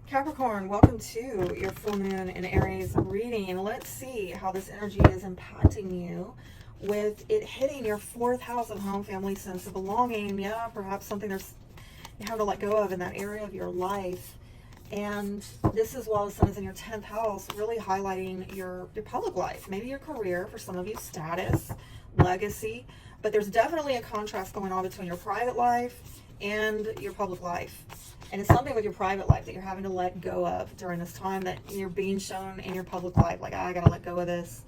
Capricorn, welcome to your full moon in Aries reading. Let's see how this energy is impacting you with it hitting your fourth house of home, family, sense of belonging. Yeah, perhaps something you have to let go of in that area of your life. And this, as well as sun is in your 10th house, really highlighting your public life, maybe your career, for some of you, status, legacy. But there's definitely a contrast going on between your private life and your public life. And it's something with your private life that you're having to let go of during this time that you're being shown in your public life. Like, I gotta let go of this.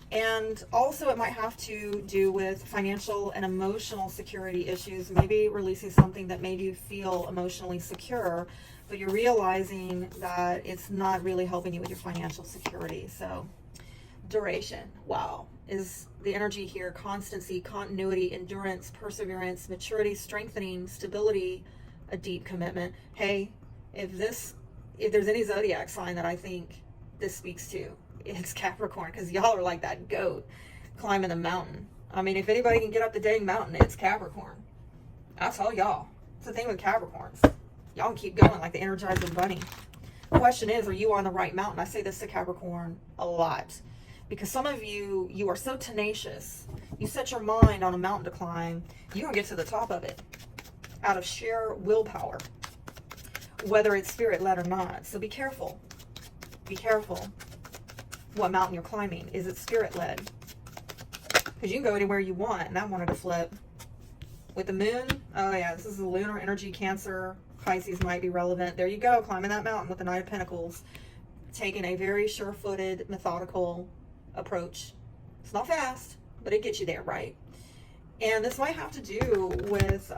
And also it might have to do with financial and emotional security issues, maybe releasing something that made you feel emotionally secure, but you're realizing that it's not really helping you with your financial security. So duration, wow, is the energy here. Constancy, continuity, endurance, perseverance, maturity, strengthening, stability, a deep commitment. Hey, if there's any zodiac sign that I think this speaks to, it's Capricorn, because y'all are like that goat climbing the mountain. I mean, if anybody can get up the dang mountain, it's Capricorn. That's all y'all. It's the thing with Capricorns. Y'all can keep going like the Energizer Bunny. The question is, are you on the right mountain? I say this to Capricorn a lot, because some of you are so tenacious. You set your mind on a mountain to climb, you're gonna get to the top of it out of sheer willpower, whether it's spirit-led or not. So be careful. Be careful what mountain you're climbing. Is it spirit-led? Because you can go anywhere you want, and I wanted to flip. With the moon, oh yeah, this is the lunar energy. Cancer, Pisces might be relevant. There you go, climbing that mountain with the Knight of Pentacles. Taking a very sure-footed, methodical approach. It's not fast, but it gets you there, right? And this might have to do with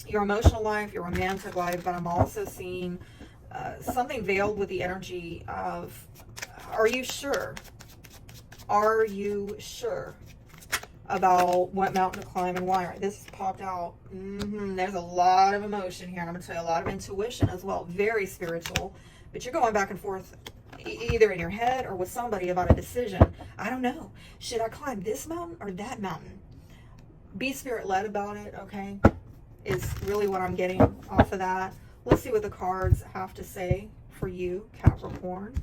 your emotional life, your romantic life, but I'm also seeing something veiled with the energy of, are you sure? Are you sure about what mountain to climb and why? This popped out. There's a lot of emotion here, and I'm going to tell you a lot of intuition as well. Very spiritual, but you're going back and forth either in your head or with somebody about a decision. I don't know. Should I climb this mountain or that mountain? Be spirit-led about it, okay? Is really what I'm getting off of that. Let's see what the cards have to say for you, Capricorn.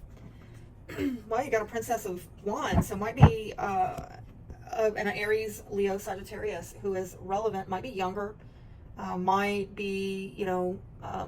Well, you got a Princess of Wands, so it might be an Aries, Leo, Sagittarius who is relevant. Might be younger, might be, a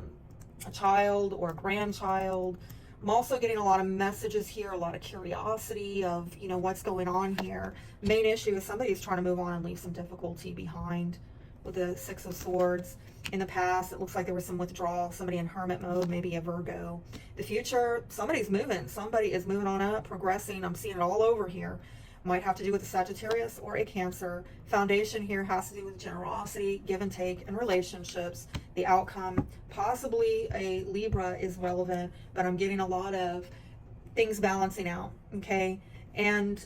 child or a grandchild. I'm also getting a lot of messages here, a lot of curiosity of, what's going on here. Main issue is somebody's trying to move on and leave some difficulty behind with the Six of Swords. In the past, it looks like there was some withdrawal, somebody in hermit mode, maybe a Virgo. The future, somebody's moving. Somebody is moving on up, progressing. I'm seeing it all over here. Might have to do with a Sagittarius or a Cancer. Foundation here has to do with generosity, give and take, and relationships. The outcome, possibly a Libra is relevant, but I'm getting a lot of things balancing out, okay? And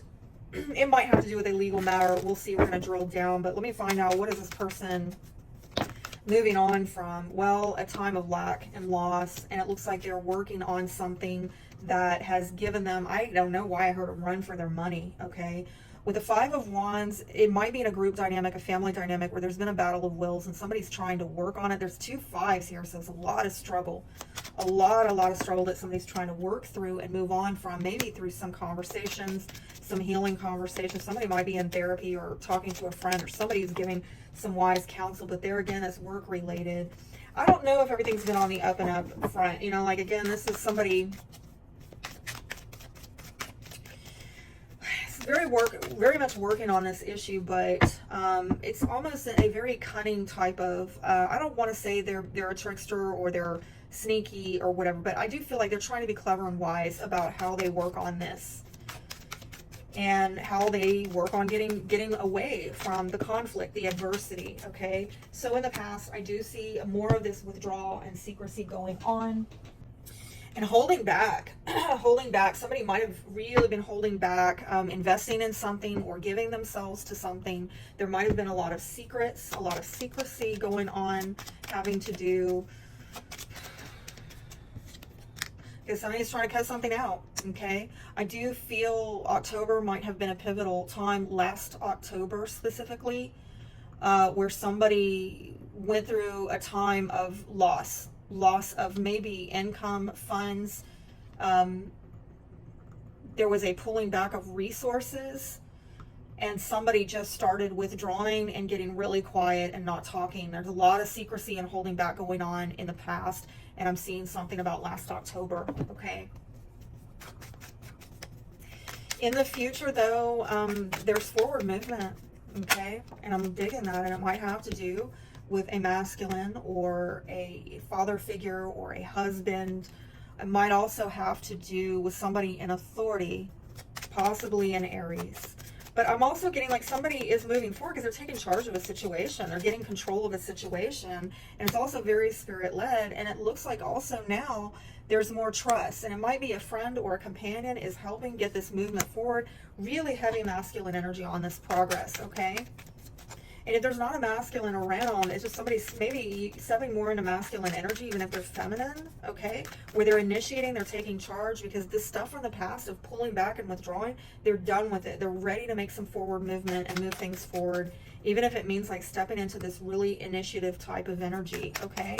it might have to do with a legal matter. We'll see. We're going to drill down, but let me find out, what is this person moving on from? Well, a time of lack and loss, and it looks like they're working on something that has given them, I don't know why I heard a run for their money, okay? With the Five of Wands, it might be in a group dynamic, a family dynamic, where there's been a battle of wills and somebody's trying to work on it. There's two fives here, so it's a lot of struggle. A lot of struggle that somebody's trying to work through and move on from, maybe through some conversations, some healing conversations. Somebody might be in therapy or talking to a friend, or somebody's giving some wise counsel, but there again, it's work related. I don't know if everything's been on the up and up front. Again, this is somebody very much working on this issue, but it's almost a very cunning type of, I don't want to say they're a trickster or they're sneaky or whatever, but I do feel like they're trying to be clever and wise about how they work on this and how they work on getting away from the conflict, the adversity, okay? So in the past, I do see more of this withdrawal and secrecy going on. And holding back, somebody might have really been holding back, investing in something or giving themselves to something. There might have been a lot of secrets, a lot of secrecy going on, having to do, because somebody's trying to cut something out, okay? I do feel October might have been a pivotal time, last October specifically, where somebody went through a time of loss, loss of maybe income, funds. There was a pulling back of resources, and somebody just started withdrawing and getting really quiet and not talking. There's a lot of secrecy and holding back going on in the past, and I'm seeing something about last October, okay? In the future, though, there's forward movement, okay? And I'm digging that, and it might have to do with a masculine or a father figure or a husband. It might also have to do with somebody in authority, possibly an Aries. But I'm also getting like somebody is moving forward because they're taking charge of a situation. They're getting control of a situation. And it's also very spirit-led. And it looks like also now there's more trust. And it might be a friend or a companion is helping get this movement forward. Really heavy masculine energy on this progress, okay? And if there's not a masculine around, it's just somebody maybe stepping more into masculine energy, even if they're feminine, okay? Where they're initiating, they're taking charge, because this stuff from the past of pulling back and withdrawing, they're done with it. They're ready to make some forward movement and move things forward, even if it means like stepping into this really initiative type of energy, okay?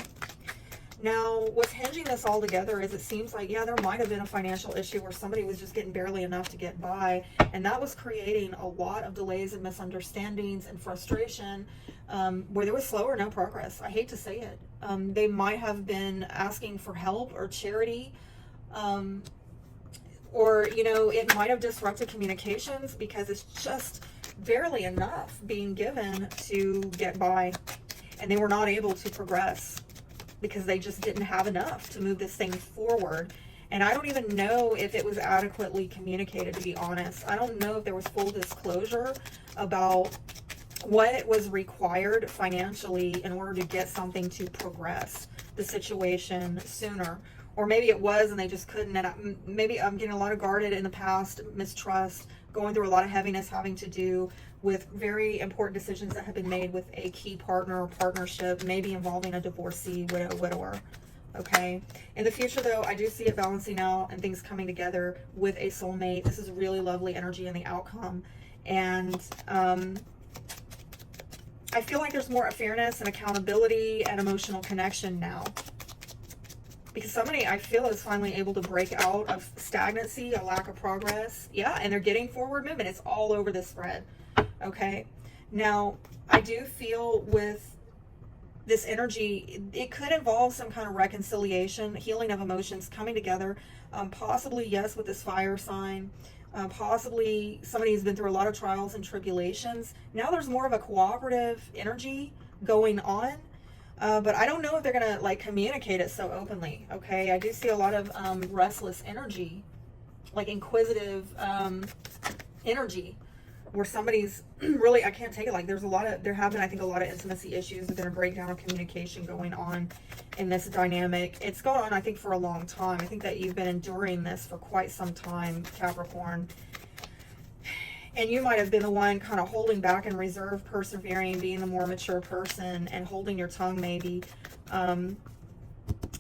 Now, what's hinging this all together is it seems like, yeah, there might have been a financial issue where somebody was just getting barely enough to get by, and that was creating a lot of delays and misunderstandings and frustration, where there was slow or no progress. I hate to say it. They might have been asking for help or charity, or, you know, it might have disrupted communications because it's just barely enough being given to get by, and they were not able to progress, because they just didn't have enough to move this thing forward. And I don't even know if it was adequately communicated, to be honest. I don't know if there was full disclosure about what was required financially in order to get something to progress the situation sooner. Or maybe it was and they just couldn't. And maybe I'm getting a lot of guarded in the past, mistrust, going through a lot of heaviness having to do with very important decisions that have been made with a key partner or partnership, maybe involving a divorcee, widower, okay? In the future, though, I do see it balancing out and things coming together with a soulmate. This is really lovely energy in the outcome. And I feel like there's more fairness and accountability and emotional connection now, because somebody I feel is finally able to break out of stagnancy, a lack of progress. Yeah, and they're getting forward movement. It's all over this thread. Okay, now I do feel with this energy, it could involve some kind of reconciliation, healing of emotions coming together, possibly, yes, with this fire sign, possibly somebody who's been through a lot of trials and tribulations. Now there's more of a cooperative energy going on, but I don't know if they're gonna like communicate it so openly. Okay, I do see a lot of restless energy, like inquisitive energy, where somebody's really, I can't take it. Like there have been, I think, a lot of intimacy issues. There's been a breakdown of communication going on in this dynamic. It's going on, I think, for a long time. I think that you've been enduring this for quite some time, Capricorn. And you might have been the one kind of holding back and reserve, persevering, being the more mature person and holding your tongue maybe.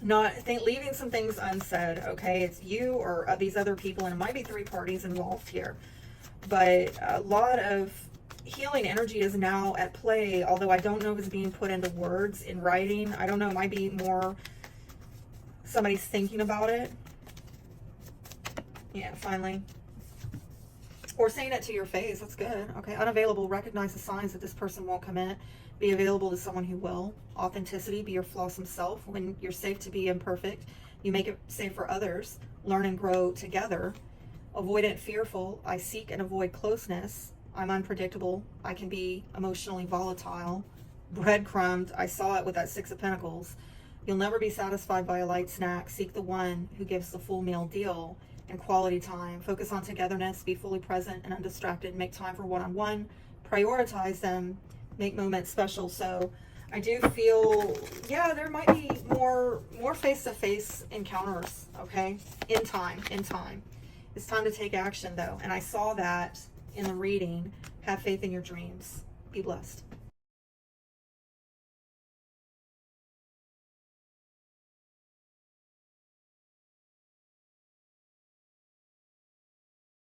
Leaving some things unsaid, okay? It's you or these other people, and it might be three parties involved here. But a lot of healing energy is now at play, although I don't know if it's being put into words in writing. I don't know, it might be more somebody's thinking about it. Yeah, finally. Or saying it to your face. That's good. Okay, unavailable. Recognize the signs that this person won't commit. Be available to someone who will. Authenticity. Be your flawsome self. When you're safe to be imperfect, you make it safe for others. Learn and grow together. Avoidant, fearful. I seek and avoid closeness. I'm unpredictable. I can be emotionally volatile. Breadcrumbed. I saw it with that Six of Pentacles. You'll never be satisfied by a light snack. Seek the one who gives the full meal deal. And quality time. Focus on togetherness. Be fully present and undistracted. Make time for one-on-one. Prioritize them. Make moments special. So I do feel, yeah, there might be more face-to-face encounters, okay? In time. It's time to take action, though. And I saw that in the reading. Have faith in your dreams. Be blessed.